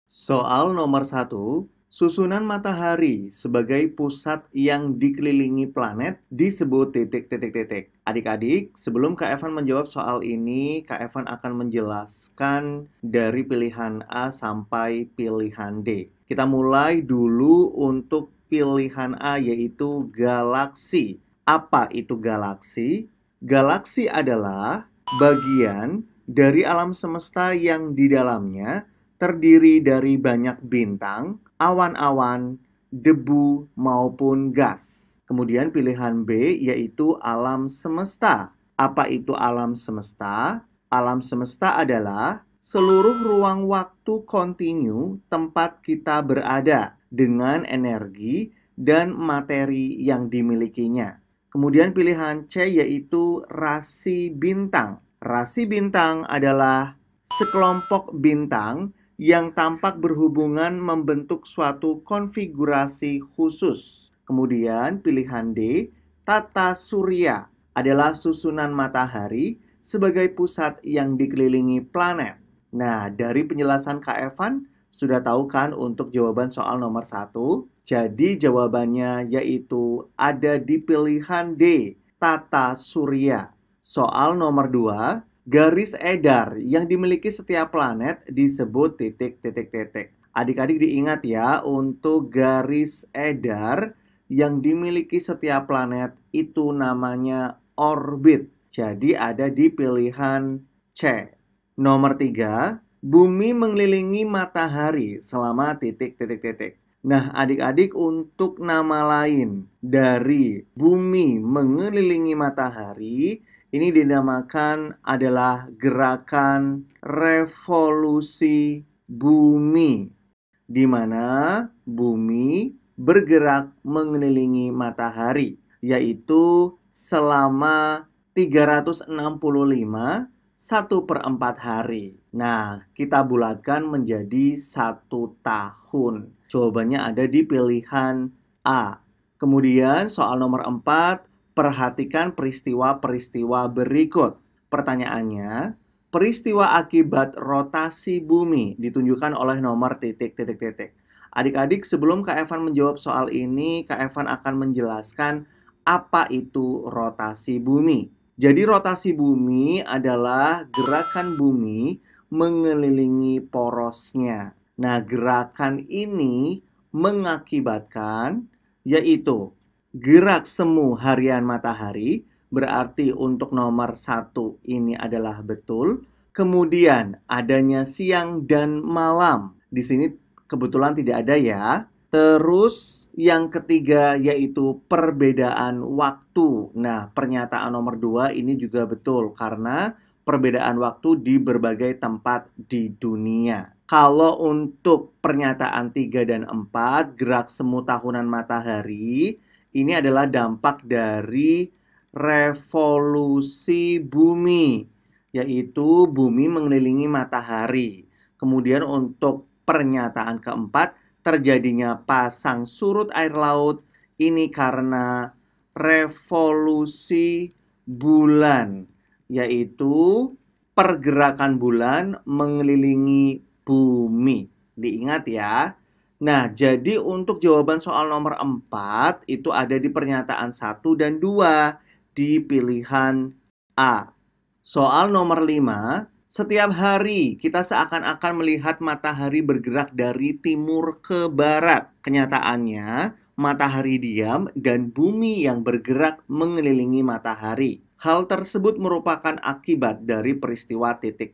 Soal nomor 1, susunan matahari sebagai pusat yang dikelilingi planet disebut titik. Adik-adik, sebelum Kak Evan menjawab soal ini, Kak Evan akan menjelaskan dari pilihan A sampai pilihan D. Kita mulai dulu untuk pilihan A, yaitu galaksi. Apa itu galaksi? Galaksi adalah bagian dari alam semesta yang di dalamnya terdiri dari banyak bintang, awan-awan, debu, maupun gas. Kemudian pilihan B yaitu alam semesta. Apa itu alam semesta? Alam semesta adalah seluruh ruang waktu kontinu tempat kita berada dengan energi dan materi yang dimilikinya. Kemudian pilihan C yaitu rasi bintang. Rasi bintang adalah sekelompok bintang yang tampak berhubungan membentuk suatu konfigurasi khusus. Kemudian pilihan D, tata surya, adalah susunan matahari sebagai pusat yang dikelilingi planet. Nah, dari penjelasan Kak Evan, sudah tahu kan untuk jawaban soal nomor 1? Jadi jawabannya yaitu ada di pilihan D, tata surya. Soal nomor 2, garis edar yang dimiliki setiap planet disebut titik. Adik-adik diingat ya, untuk garis edar yang dimiliki setiap planet itu namanya orbit. Jadi ada di pilihan C. Nomor 3, bumi mengelilingi matahari selama titik. Nah, adik-adik, untuk nama lain dari bumi mengelilingi matahari ini dinamakan adalah gerakan revolusi bumi, di mana bumi bergerak mengelilingi matahari, yaitu selama 365 1/4 hari. Nah, kita bulatkan menjadi 1 tahun. Jawabannya ada di pilihan A. Kemudian soal nomor 4, perhatikan peristiwa-peristiwa berikut. Pertanyaannya, peristiwa akibat rotasi bumi ditunjukkan oleh nomor titik. Adik-adik, sebelum Kak Evan menjawab soal ini, Kak Evan akan menjelaskan apa itu rotasi bumi. Jadi rotasi bumi adalah gerakan bumi mengelilingi porosnya. Nah, gerakan ini mengakibatkan yaitu gerak semu harian matahari, berarti untuk nomor 1 ini adalah betul. Kemudian adanya siang dan malam. Di sini kebetulan tidak ada ya. Terus yang ketiga yaitu perbedaan waktu. Nah, pernyataan nomor 2 ini juga betul karena perbedaan waktu di berbagai tempat di dunia. Kalau untuk pernyataan 3 dan 4, gerak semu tahunan matahari, ini adalah dampak dari revolusi bumi, yaitu bumi mengelilingi matahari. Kemudian untuk pernyataan keempat, terjadinya pasang surut air laut, ini karena revolusi bulan, yaitu pergerakan bulan mengelilingi bumi. Diingat ya. Nah, jadi untuk jawaban soal nomor 4 itu ada di pernyataan 1 dan 2 di pilihan A. Soal nomor 5, setiap hari kita seakan-akan melihat matahari bergerak dari timur ke barat. Kenyataannya, matahari diam dan bumi yang bergerak mengelilingi matahari. Hal tersebut merupakan akibat dari peristiwa titik.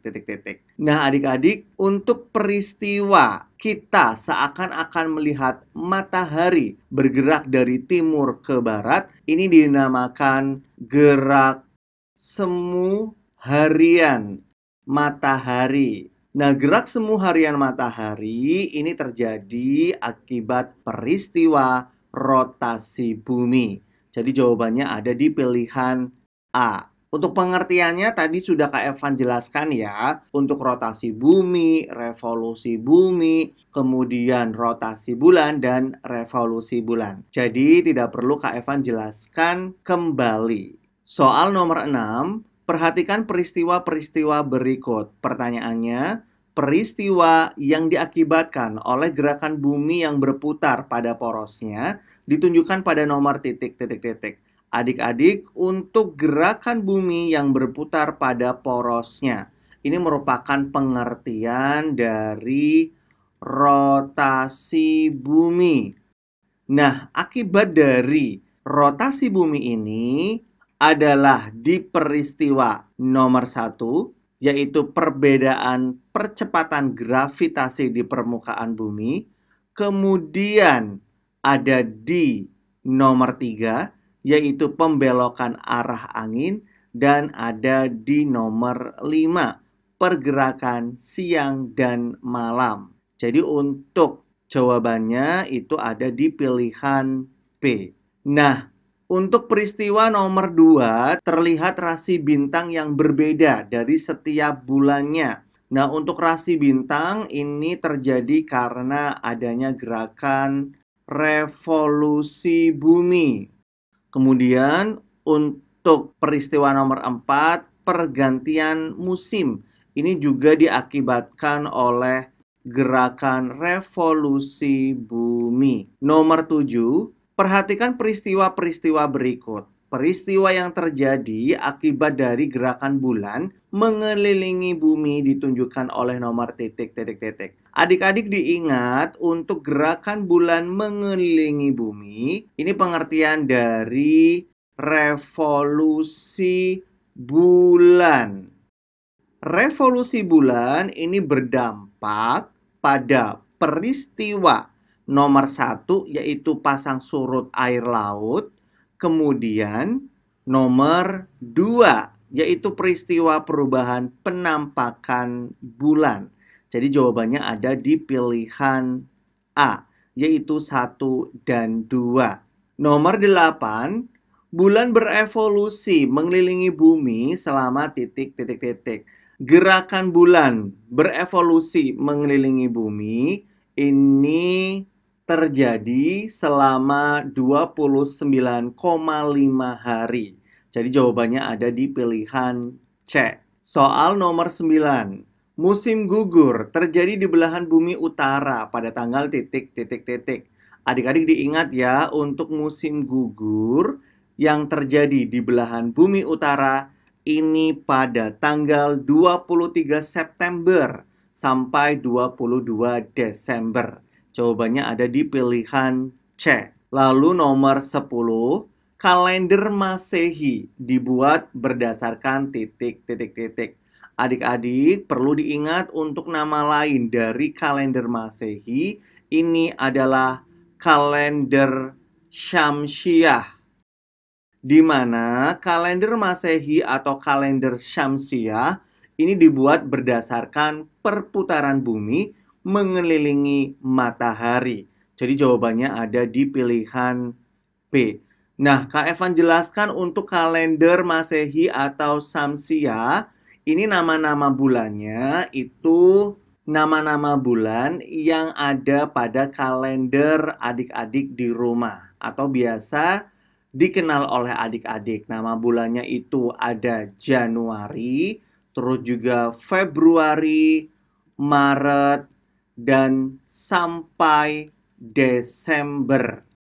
Nah, adik-adik, untuk peristiwa kita seakan-akan melihat matahari bergerak dari timur ke barat, ini dinamakan gerak semu harian matahari. Nah, gerak semu harian matahari ini terjadi akibat peristiwa rotasi bumi. Jadi jawabannya ada di pilihan A. Untuk pengertiannya tadi sudah Kak Evan jelaskan ya. Untuk rotasi bumi, revolusi bumi, kemudian rotasi bulan, dan revolusi bulan. Jadi tidak perlu Kak Evan jelaskan kembali. Soal nomor 6, Perhatikan peristiwa-peristiwa berikut. Pertanyaannya, peristiwa yang diakibatkan oleh gerakan bumi yang berputar pada porosnya ditunjukkan pada nomor titik. Adik-adik, untuk gerakan bumi yang berputar pada porosnya, ini merupakan pengertian dari rotasi bumi. Nah, akibat dari rotasi bumi ini adalah di peristiwa nomor 1, yaitu perbedaan percepatan gravitasi di permukaan bumi. Kemudian ada di nomor 3, yaitu pembelokan arah angin. Dan ada di nomor 5, pergerakan siang dan malam. Jadi untuk jawabannya itu ada di pilihan B. Nah, untuk peristiwa nomor 2 terlihat rasi bintang yang berbeda dari setiap bulannya. Nah, untuk rasi bintang ini terjadi karena adanya gerakan revolusi bumi. Kemudian untuk peristiwa nomor 4, pergantian musim. Ini juga diakibatkan oleh gerakan revolusi bumi. Nomor 7, perhatikan peristiwa-peristiwa berikut. Peristiwa yang terjadi akibat dari gerakan bulan mengelilingi bumi ditunjukkan oleh nomor titik. Adik-adik diingat untuk gerakan bulan mengelilingi bumi, ini pengertian dari revolusi bulan. Revolusi bulan ini berdampak pada peristiwa nomor 1, yaitu pasang surut air laut. Kemudian nomor 2, yaitu peristiwa perubahan penampakan bulan. Jadi jawabannya ada di pilihan A, yaitu 1 dan 2. Nomor 8, bulan berevolusi mengelilingi bumi selama titik. Gerakan bulan berevolusi mengelilingi bumi ini terjadi selama 29,5 hari. Jadi jawabannya ada di pilihan C. Soal nomor 9. Musim gugur terjadi di belahan bumi utara pada tanggal titik. Adik-adik diingat ya, untuk musim gugur yang terjadi di belahan bumi utara ini pada tanggal 23 September sampai 22 Desember. Jawabannya ada di pilihan C. Lalu nomor 10, kalender Masehi dibuat berdasarkan titik. Adik-adik perlu diingat untuk nama lain dari kalender Masehi, ini adalah kalender Syamsiah, di mana kalender Masehi atau kalender Syamsiah ini dibuat berdasarkan perputaran bumi mengelilingi matahari. Jadi jawabannya ada di pilihan B. Nah, Kak Evan jelaskan untuk kalender Masehi atau Syamsiah, ini nama-nama bulannya itu nama-nama bulan yang ada pada kalender adik-adik di rumah atau biasa dikenal oleh adik-adik. Nama bulannya itu ada Januari, terus juga Februari, Maret, dan sampai Desember.